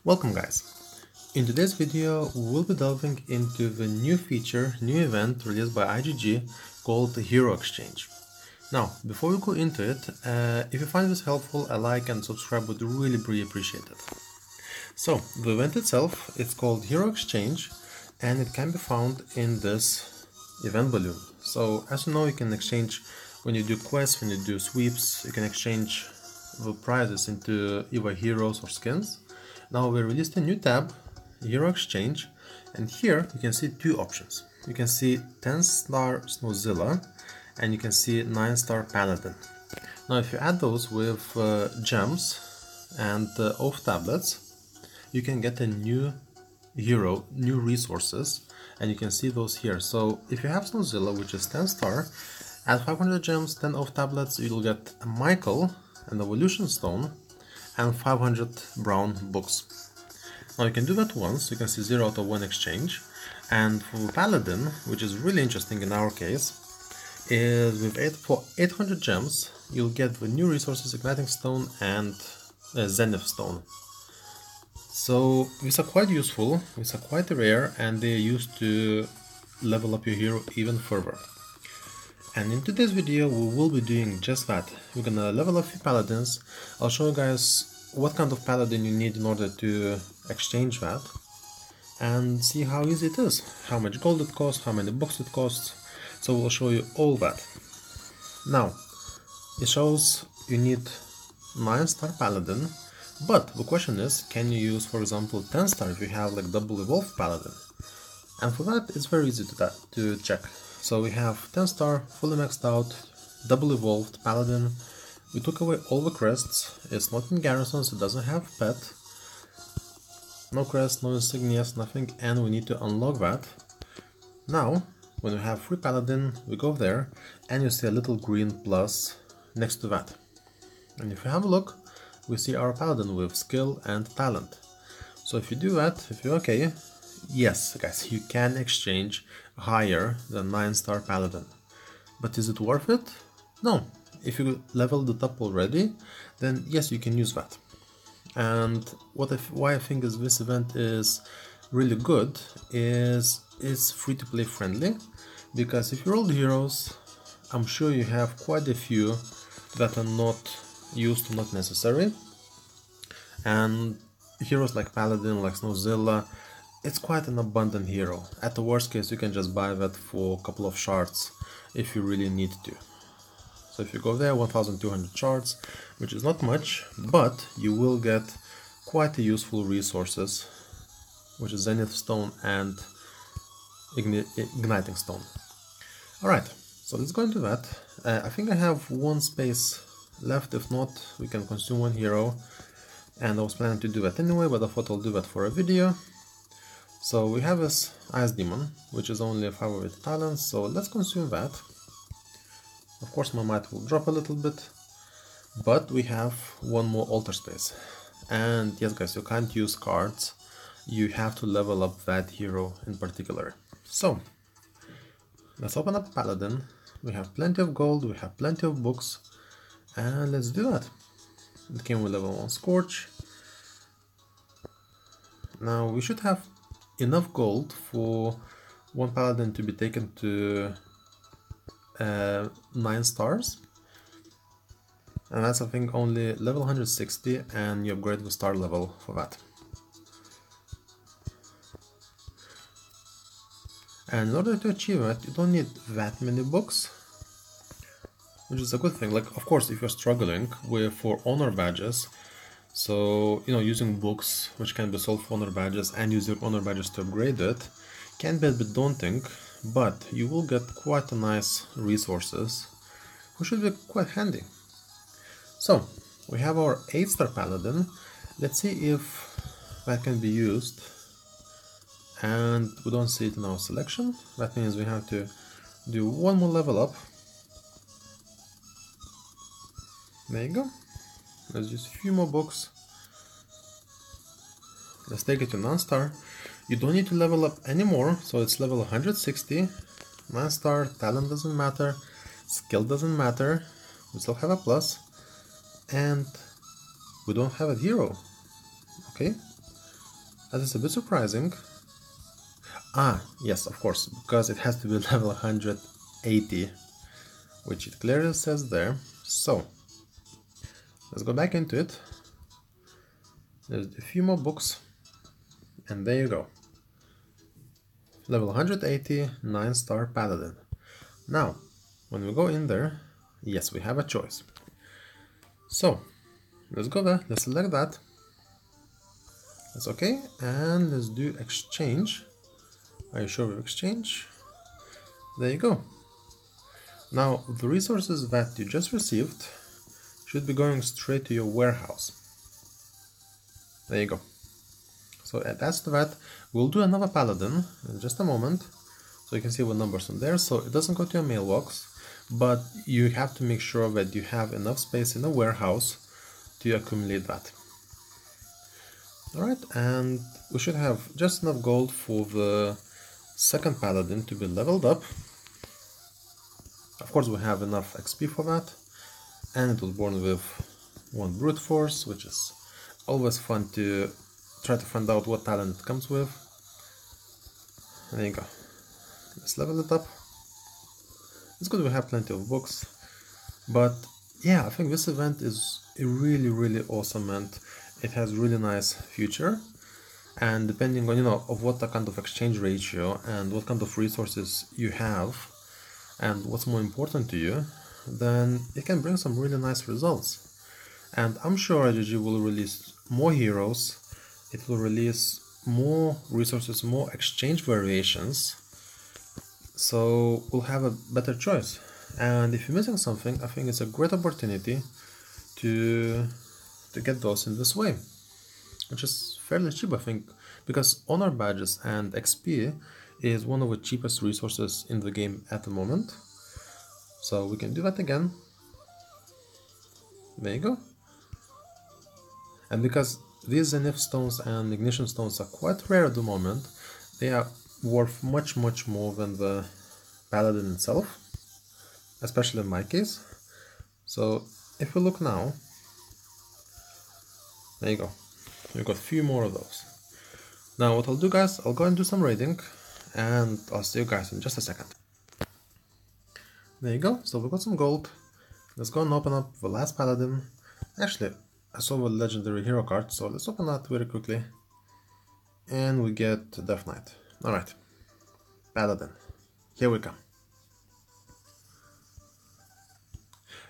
Welcome guys! In today's video we'll be delving into the new feature, new event released by IGG called the Hero Exchange. Now, before we go into it, if you find this helpful, a like and subscribe would really be appreciated. So, the event itself, it's called Hero Exchange and it can be found in this event balloon. So, as you know, you can exchange when you do quests, when you do sweeps, you can exchange the prizes into either heroes or skins. Now we released a new tab, Hero Exchange, and here you can see two options. You can see 10-star Snowzilla and you can see 9-star Paladin. Now if you add those with gems and oath tablets, you can get a new hero, new resources, and you can see those here. So if you have Snowzilla, which is 10-star, add 500 gems, 10 oath tablets, you'll get a Michael, an evolution stone, and 500 brown books. Now you can do that once, you can see 0 out of 1 exchange. And for Paladin, which is really interesting in our case, is for 800 gems, you'll get the new resources, Igniting Stone and Zenith Stone. So these are quite useful, these are quite rare, and they're used to level up your hero even further. And in today's video we will be doing just that. We're gonna level up a few paladins. I'll show you guys what kind of paladin you need in order to exchange that, and see how easy it is, how much gold it costs, how many books it costs. So we'll show you all that. Now, it shows you need 9-star paladin, but the question is, can you use, for example, 10-star if you have like double evolved paladin? And for that, it's very easy to check. So we have 10-star, fully maxed out, double evolved Paladin. We took away all the crests, it's not in garrisons, it doesn't have pet. No crest, no insignias, nothing, and we need to unlock that. Now, when we have free Paladin, we go there, and you see a little green plus next to that. And if you have a look, we see our Paladin with skill and talent. So if you do that, if you're okay, yes guys, you can exchange higher than 9-star Paladin. But is it worth it? No. If you leveled it up already, then yes, you can use that. And why I think this event is really good is it's free to play friendly, because if you roll the heroes, I'm sure you have quite a few that are not used, not necessary. And heroes like Paladin, like Snowzilla, it's quite an abundant hero. At the worst case, you can just buy that for a couple of shards if you really need to. So if you go there, 1200 shards, which is not much, but you will get quite a useful resources, which is Zenith Stone and Igniting Stone. Alright, so let's go into that. I think I have one space left. If not, we can consume one hero. And I was planning to do that anyway, but I thought I'll do that for a video. So we have this Ice Demon, which is only a 5 with talents, so let's consume that. Of course my might will drop a little bit, but we have one more altar space. And yes guys, you can't use cards, you have to level up that hero in particular. So, let's open up Paladin, we have plenty of gold, we have plenty of books, and let's do that. It came with level 1 Scorch. Now we should have enough gold for one Paladin to be taken to 9 stars, and that's I think only level 160, and you upgrade the star level for that. And in order to achieve that, you don't need that many books, which is a good thing. Like, of course, if you're struggling for honor badges, so, you know, using books which can be sold for honor badges and using honor badges to upgrade it can be a bit daunting, but you will get quite a nice resources, which should be quite handy. So, we have our 8-star Paladin. Let's see if that can be used. And we don't see it in our selection. That means we have to do one more level up. There you go. Let's use a few more books. Let's take it to 9-star. You don't need to level up anymore, so it's level 160. 9-star, talent doesn't matter, skill doesn't matter, we still have a plus, and we don't have a hero. Okay, That is a bit surprising. Ah, yes, of course, because it has to be level 180, which it clearly says there. So, let's go back into it. There's a few more books, and there you go. Level 180, 9-star Paladin. Now, when we go in there, yes, we have a choice. So, let's go there, let's select that. That's okay, and let's do exchange. Are you sure with exchange? There you go. Now, the resources that you just received should be going straight to your warehouse. There you go. So that's that. We'll do another Paladin in just a moment, so you can see what numbers on there. So it doesn't go to your mailbox, but you have to make sure that you have enough space in the warehouse to accumulate that. Alright, and we should have just enough gold for the second Paladin to be leveled up. Of course, we have enough XP for that, and it was born with 1 brute force, which is always fun to try to find out what talent it comes with. There you go. Let's level it up. It's good we have plenty of books, but yeah, I think this event is really awesome, and it has really nice future. And depending on of what kind of exchange ratio and what kind of resources you have, and what's more important to you, then it can bring some really nice results. And I'm sure IGG will release more heroes, it will release more resources, more exchange variations, so we'll have a better choice. And if you're missing something, I think it's a great opportunity to get those in this way, which is fairly cheap, I think, because honor badges and XP is one of the cheapest resources in the game at the moment. So we can do that again. There you go. And because these Zenith stones and ignition stones are quite rare at the moment, they are worth much more than the Paladin itself, especially in my case. So if we look now, there you go. We've got a few more of those. Now what I'll do, guys, I'll go and do some raiding, and I'll see you guys in just a second. There you go, so we got some gold. Let's go and open up the last Paladin. Actually, I saw the legendary hero card, so let's open that very quickly. And we get Death Knight. Alright, Paladin, here we come.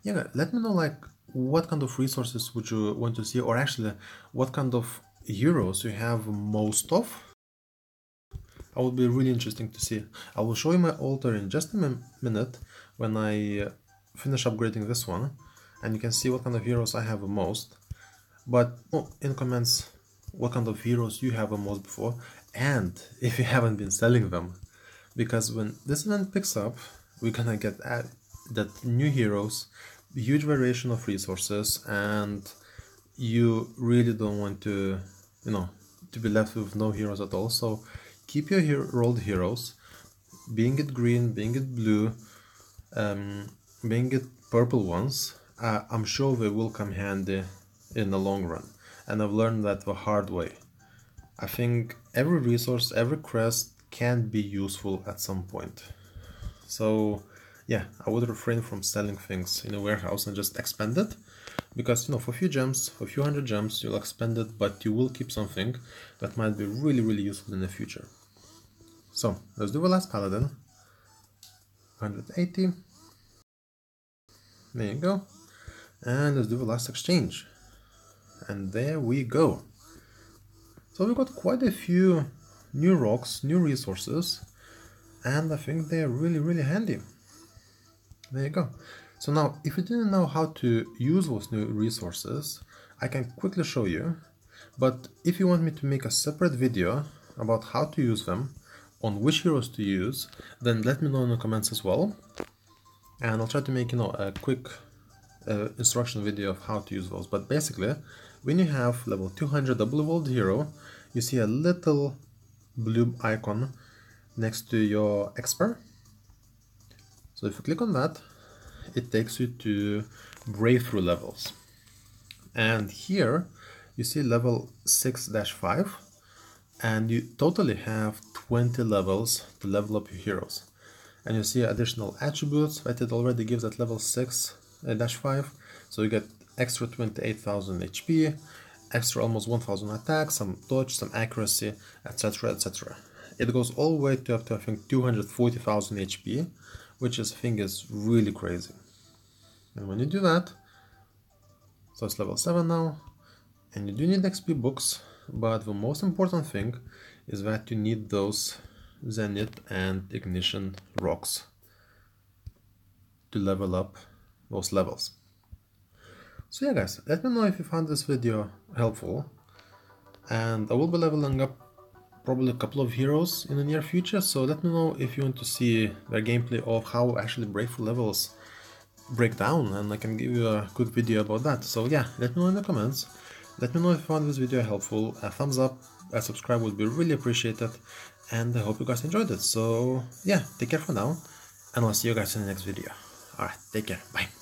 Yeah, let me know what kind of resources would you want to see, or actually what kind of heroes you have most of. That would be really interesting to see. I will show you my altar in just a minute when I finish upgrading this one, and you can see what kind of heroes I have the most. But in comments what kind of heroes you have the most before, and if you haven't been selling them, because when this event picks up, we're gonna get that new heroes, huge variation of resources, and you really don't want to to be left with no heroes at all. So keep your rolled heroes, being it green, being it blue, being it purple ones. I'm sure they will come handy in the long run, and I've learned that the hard way. I think every resource, every crest can be useful at some point. So yeah, I would refrain from selling things in a warehouse and just expend it, because for a few gems, for a few hundred gems, you'll expend it, but you will keep something that might be really useful in the future. So let's do the last Paladin. 180. There you go. And let's do the last exchange. And there we go. So we've got quite a few new rocks, new resources, and I think they're really handy. There you go. So now, if you didn't know how to use those new resources, I can quickly show you. But if you want me to make a separate video about how to use them, on which heroes to use, then let me know in the comments as well. And I'll try to make a quick instruction video of how to use those. But basically, when you have level 200 double evolved hero, you see a little blue icon next to your expert. So if you click on that, it takes you to breakthrough levels. And here you see level 6-5. and you totally have 20 levels to level up your heroes. And you see additional attributes that it already gives at level 6-5, so you get extra 28,000 HP, extra almost 1,000 attack, some dodge, some accuracy, etc, etc. It goes all the way to up to I think 240,000 HP, which I think is really crazy. And when you do that, so it's level 7 now, and you do need XP books, but the most important thing is that you need those Zenith and Ignition rocks to level up those levels. So yeah guys, let me know if you found this video helpful, and I will be leveling up probably a couple of heroes in the near future, so let me know if you want to see the gameplay of how actually breakthrough levels break down, and I can give you a good video about that. So yeah, let me know in the comments. Let me know if you found this video helpful. A thumbs up, a subscribe would be really appreciated, and I hope you guys enjoyed it. So yeah, take care for now, and I'll see you guys in the next video. Alright, take care, bye.